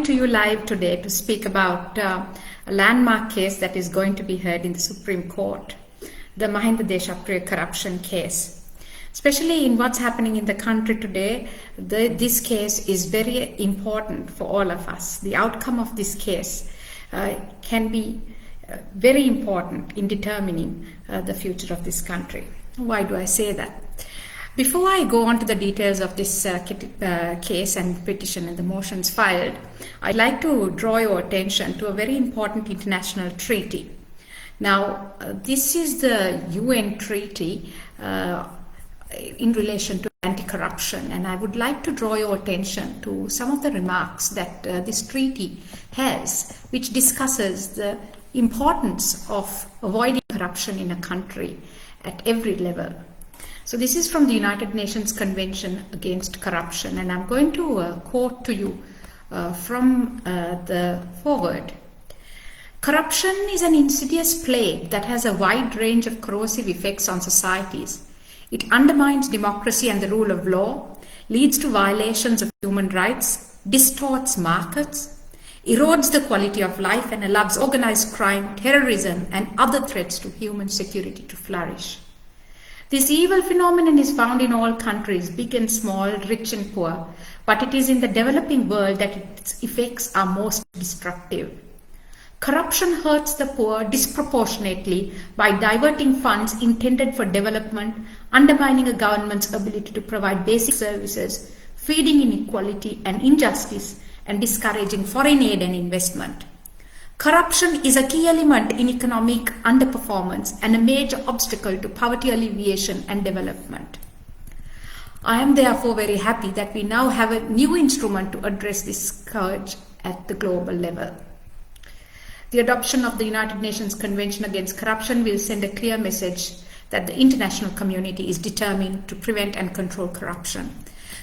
to you live today to speak about a landmark case that is going to be heard in the Supreme Court, the Mahinda Deshapriya corruption case. Especially in what's happening in the country today, this case is very important for all of us. The outcome of this case can be very important in determining the future of this country. Why do I say that? Before I go on to the details of this case and petition and the motions filed, I'd like to draw your attention to a very important international treaty. Now, this is the UN treaty in relation to anti-corruption, and I would like to draw your attention to some of the remarks that this treaty has, which discusses the importance of avoiding corruption in a country at every level. So this is from the United Nations Convention Against Corruption, and I'm going to quote to you from the foreword. Corruption is an insidious plague that has a wide range of corrosive effects on societies. It undermines democracy and the rule of law, leads to violations of human rights, distorts markets, erodes the quality of life, and allows organized crime, terrorism, and other threats to human security to flourish. This evil phenomenon is found in all countries, big and small, rich and poor, but it is in the developing world that its effects are most destructive. Corruption hurts the poor disproportionately by diverting funds intended for development, undermining a government's ability to provide basic services, feeding inequality and injustice, and discouraging foreign aid and investment. Corruption is a key element in economic underperformance and a major obstacle to poverty alleviation and development. I am therefore very happy that we now have a new instrument to address this scourge at the global level. The adoption of the United Nations Convention Against Corruption will send a clear message that the international community is determined to prevent and control corruption.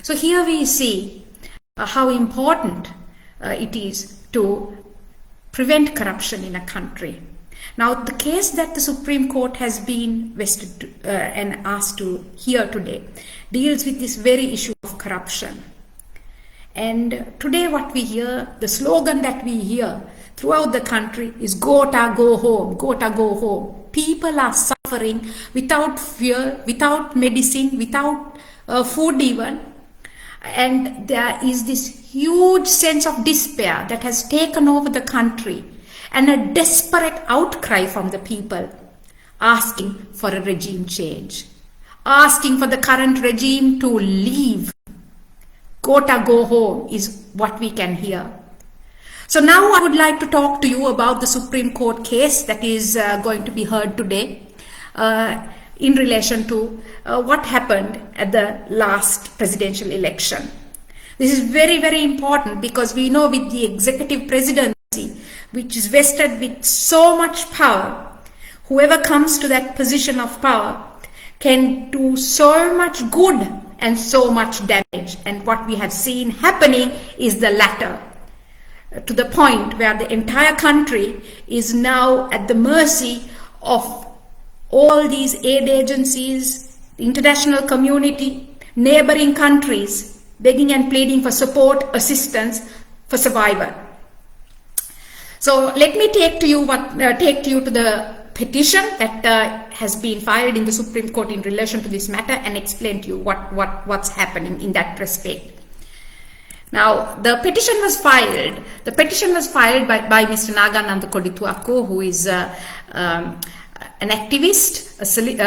So here we see how important it is to prevent corruption in a country. Now, the case that the Supreme Court has been vested and asked to hear today deals with this very issue of corruption. And today what we hear, the slogan that we hear throughout the country is "Gota, go home, Gota, go home." People are suffering without fear, without medicine, without food even. And there is this huge sense of despair that has taken over the country and a desperate outcry from the people asking for a regime change, asking for the current regime to leave. Gota, go home is what we can hear. So now I would like to talk to you about the Supreme Court case that is going to be heard today in relation to what happened at the last presidential election. This is very, very important because we know with the executive presidency, which is vested with so much power, whoever comes to that position of power can do so much good and so much damage. And what we have seen happening is the latter, to the point where the entire country is now at the mercy of all these aid agencies, the international community, neighboring countries, begging and pleading for support, assistance for survival. So let me take you to the petition that has been filed in the Supreme Court in relation to this matter and explain to you what's happening in that respect. Now, the petition was filed. The petition was filed by Mr. Nagananda Kodituakku, who is an activist, a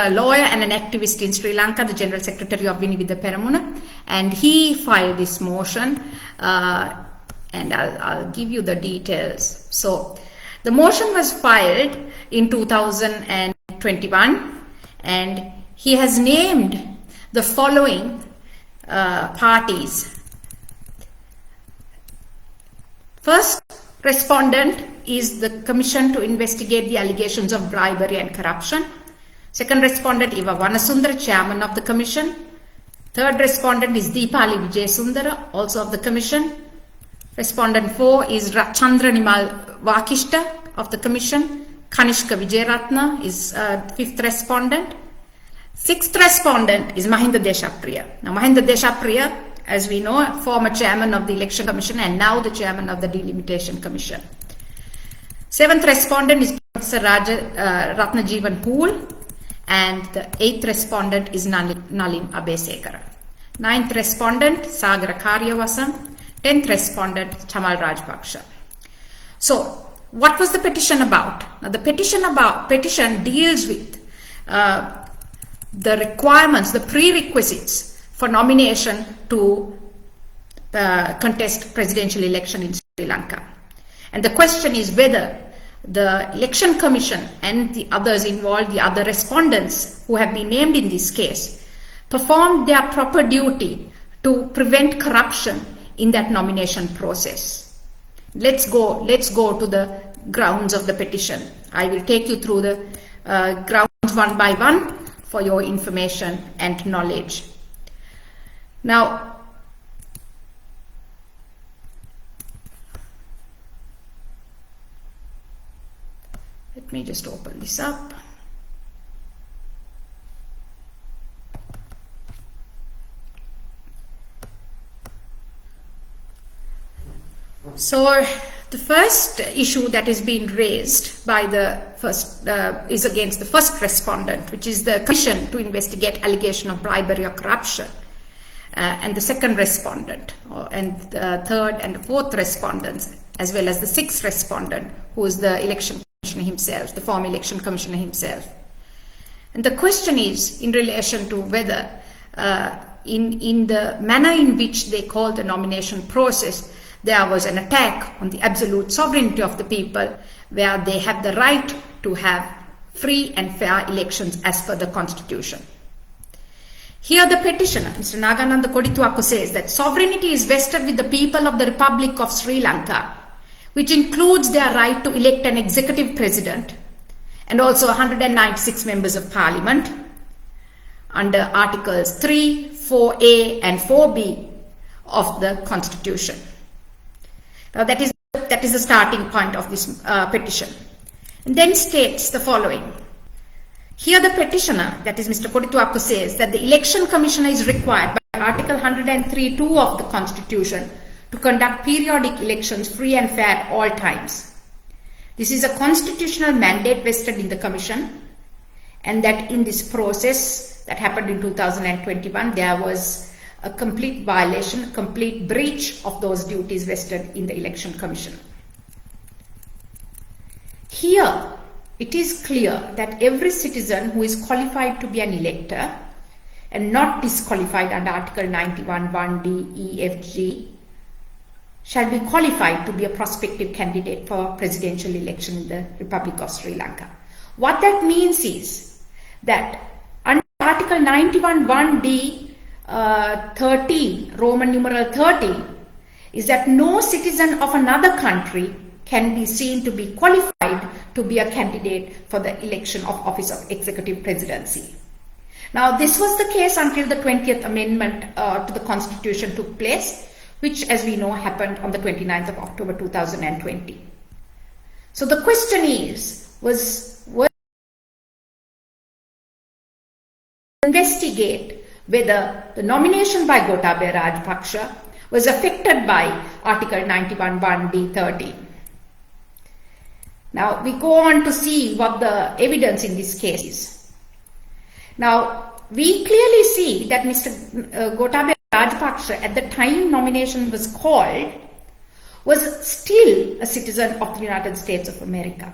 lawyer and an activist in Sri Lanka, the General Secretary of Vinivida Peramuna, and he filed this motion, and I'll give you the details. So, the motion was filed in 2021, and he has named the following parties. First respondent is the Commission to investigate the allegations of bribery and corruption. Second respondent, Iva Vanasundara, Chairman of the Commission. Third respondent is Deepali Vijayasundara, also of the Commission. Respondent 4 is Chandra-Nimal Vakishta of the Commission. Kanishka Vijayaratna is fifth respondent. Sixth respondent is Mahinda Deshapriya. Now, Mahinda Deshapriya, as we know, former chairman of the Election Commission and now the chairman of the Delimitation Commission. Seventh respondent is Professor Ratnajeevan Pool, and the eighth respondent is Noeline Smart. Ninth respondent, Sagara Karyavasan. 10th respondent, Chamal Rajpaksha. So, what was the petition about? Now, the petition deals with the requirements, the prerequisites for nomination to contest presidential election in Sri Lanka. And the question is whether the Election Commission and the others involved, the other respondents who have been named in this case, performed their proper duty to prevent corruption in that nomination process. Let's go to the grounds of the petition. I will take you through the grounds one by one for your information and knowledge. Now, let me just open this up. So, the first issue that is being raised by the first is against the first respondent, which is the Commission to investigate allegation of bribery or corruption, and the second respondent, and the third and the fourth respondents, as well as the sixth respondent, who is the Election Commissioner himself, the former Election Commissioner himself. And the question is in relation to whether, in the manner in which they call the nomination process, there was an attack on the absolute sovereignty of the people, where they have the right to have free and fair elections as per the Constitution. Here the petitioner, Mr. Nagananda Kodituapu, says that sovereignty is vested with the people of the Republic of Sri Lanka, which includes their right to elect an executive president and also 196 members of parliament under Articles 3, 4A and 4B of the Constitution. Now that is the starting point of this petition. And then states the following. Here the petitioner, that is Mr. Kodituapu, says that the Election Commissioner is required by Article 103(2) of the Constitution to conduct periodic elections free and fair at all times. This is a constitutional mandate vested in the Commission, and that in this process that happened in 2021, there was a complete violation, a complete breach of those duties vested in the Election Commission. Here, it is clear that every citizen who is qualified to be an elector and not disqualified under Article 91(1)(d), E, F, G shall be qualified to be a prospective candidate for presidential election in the Republic of Sri Lanka. What that means is that under Article 91(1)(d), 13, Roman numeral 13, is that no citizen of another country can be seen to be qualified to be a candidate for the election of office of executive presidency. Now, this was the case until the 20th Amendment to the Constitution took place, which, as we know, happened on the 29th of October 2020. So the question is, was investigate whether the nomination by Gotabaya Rajapaksa was affected by Article 91(1)(d) 13. Now, we go on to see what the evidence in this case is. Now, we clearly see that Mr. Gotabaya Rajapaksa, at the time nomination was called, was still a citizen of the United States of America.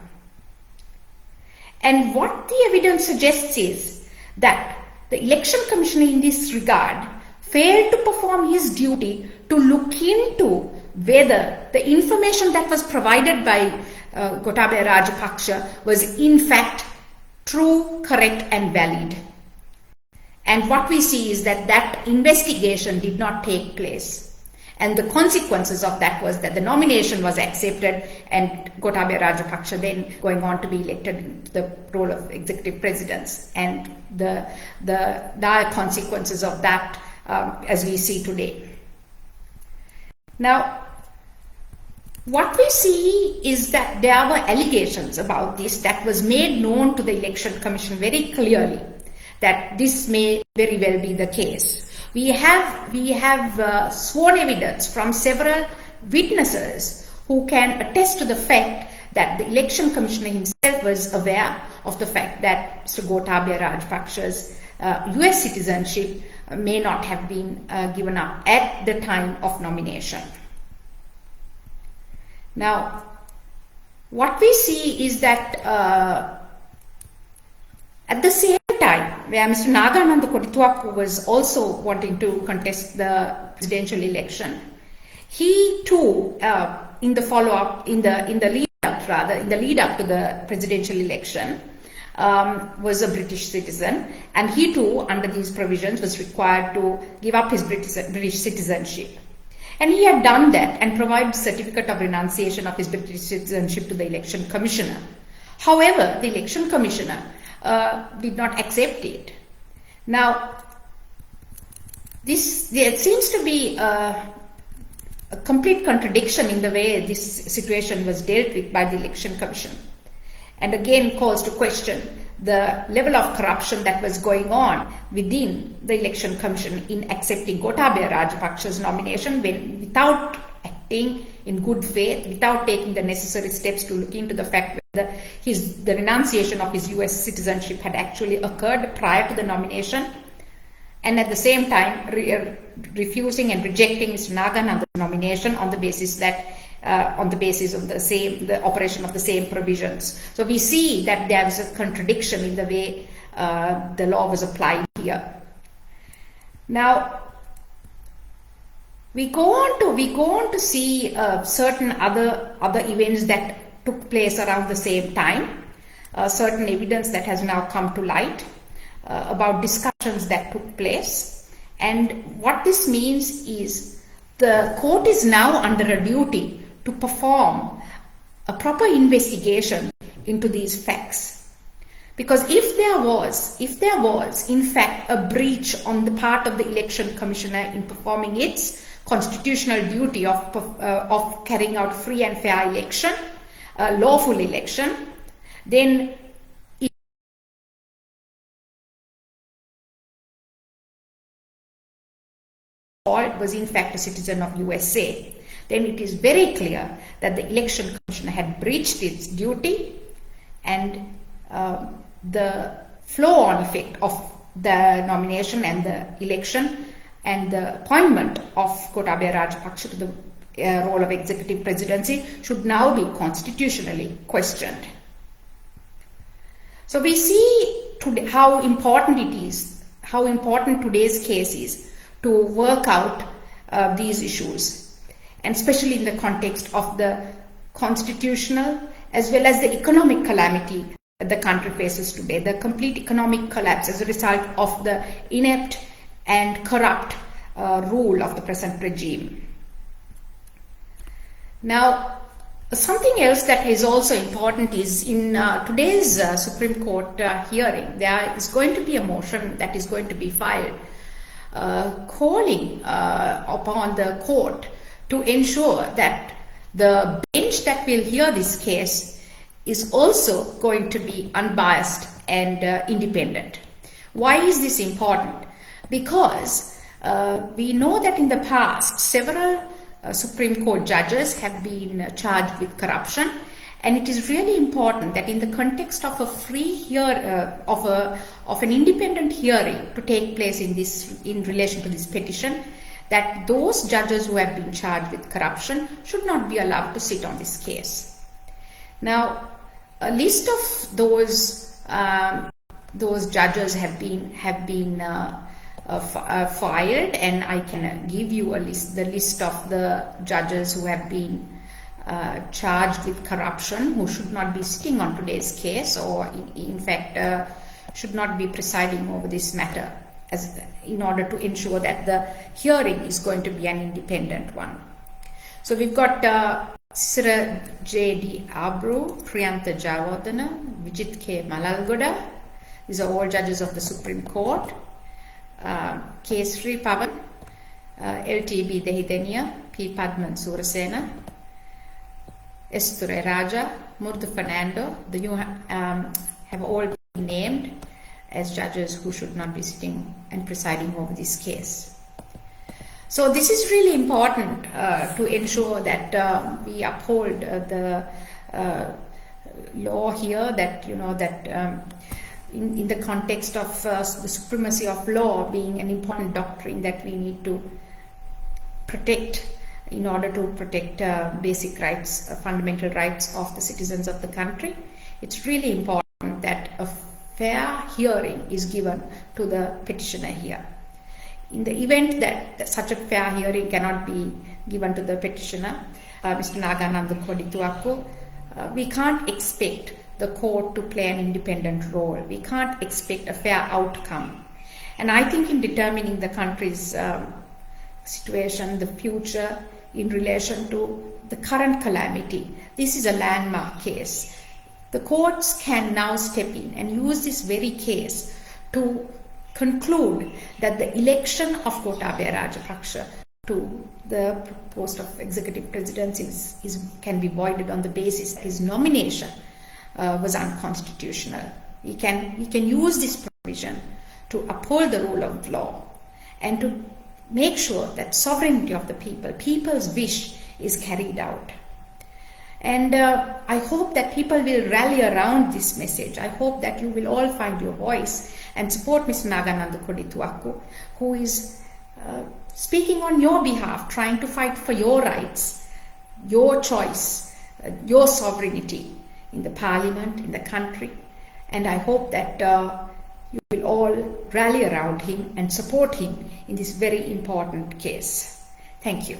And what the evidence suggests is that the Election Commissioner in this regard failed to perform his duty to look into whether the information that was provided by Gotabaya Rajapaksa was in fact true, correct and valid. And what we see is that that investigation did not take place. And the consequences of that was that the nomination was accepted and Gotabaya Rajapaksa then going on to be elected in the role of executive presidents, and the dire consequences of that as we see today. Now, what we see is that there were allegations about this that was made known to the Election Commission very clearly, that this may very well be the case. We have sworn evidence from several witnesses who can attest to the fact that the election commissioner himself was aware of the fact that Mr. Gotabaya Rajapaksa's US citizenship may not have been given up at the time of nomination. Now, what we see is that at the same time, where Mr. Nagananda Kodituaku was also wanting to contest the presidential election, he too, in the follow-up, in the lead up to the presidential election, was a British citizen, and he too, under these provisions, was required to give up his British citizenship. And he had done that and provided certificate of renunciation of his British citizenship to the election commissioner. However, the election commissioner did not accept it. Now, there seems to be a complete contradiction in the way this situation was dealt with by the election commission, and again calls to question the level of corruption that was going on within the election commission in accepting Gotabaya Rajapaksa's nomination without acting in good faith, without taking the necessary steps to look into the fact whether the renunciation of his US citizenship had actually occurred prior to the nomination, and at the same time refusing and rejecting Mr. Nagananda's nomination on the basis that of the operation of the same provisions. So we see that there is a contradiction in the way the law was applied here. Now, we go on to see certain other events that took place around the same time, certain evidence that has now come to light about discussions that took place. And what this means is the court is now under a duty to perform a proper investigation into these facts. Because if there was in fact a breach on the part of the election commissioner in performing its constitutional duty of carrying out free and fair election, lawful election, then was in fact a citizen of USA, then it is very clear that the election commissioner had breached its duty, and the flow-on effect of the nomination and the election and the appointment of Gotabaya Rajapaksa to the role of executive presidency should now be constitutionally questioned. So we see today how important today's case is to work out these issues, and especially in the context of the constitutional as well as the economic calamity that the country faces today, the complete economic collapse as a result of the inept and corrupt rule of the present regime. Now, something else that is also important is in today's Supreme Court hearing, there is going to be a motion that is going to be filed calling upon the court to ensure that the bench that will hear this case is also going to be unbiased and independent. Why is this important? Because we know that in the past several Supreme Court judges have been charged with corruption, and it is really important that in the context of a free of an independent hearing to take place in relation to this petition, that those judges who have been charged with corruption should not be allowed to sit on this case. Now, a list of those judges have been filed, and I can give you the list of the judges who have been charged with corruption, who should not be sitting on today's case, or in fact should not be presiding over this matter, in order to ensure that the hearing is going to be an independent one. So we've got Sira J.D. Abru, Priyantha Javardhana, Vijit K. Malalgoda. These are all judges of the Supreme Court. Kesri Pavan, L.T.B. Dehidenia, P. Padman Surasena, Esture Raja, Murthu Fernando. You have all been named as judges who should not be sitting and presiding over this case. So this is really important to ensure that we uphold the law here, that in the context of the supremacy of law being an important doctrine that we need to protect in order to protect basic rights, fundamental rights of the citizens of the country. It's really important that a fair hearing is given to the petitioner here. In the event that such a fair hearing cannot be given to the petitioner, Mr. Nagananda Kodituakku, we can't expect the court to play an independent role. We can't expect a fair outcome. And I think in determining the country's situation, the future in relation to the current calamity, this is a landmark case. The courts can now step in and use this very case to conclude that the election of Gotabaya Rajapaksa to the post of executive president can be voided on the basis that his nomination was unconstitutional. We can use this provision to uphold the rule of law and to make sure that sovereignty of the people's wish is carried out. And I hope that people will rally around this message. I hope that you will all find your voice and support Mr. Nagananda Kodituakku, who is speaking on your behalf, trying to fight for your rights, your choice, your sovereignty in the parliament, in the country. And I hope that you will all rally around him and support him in this very important case. Thank you.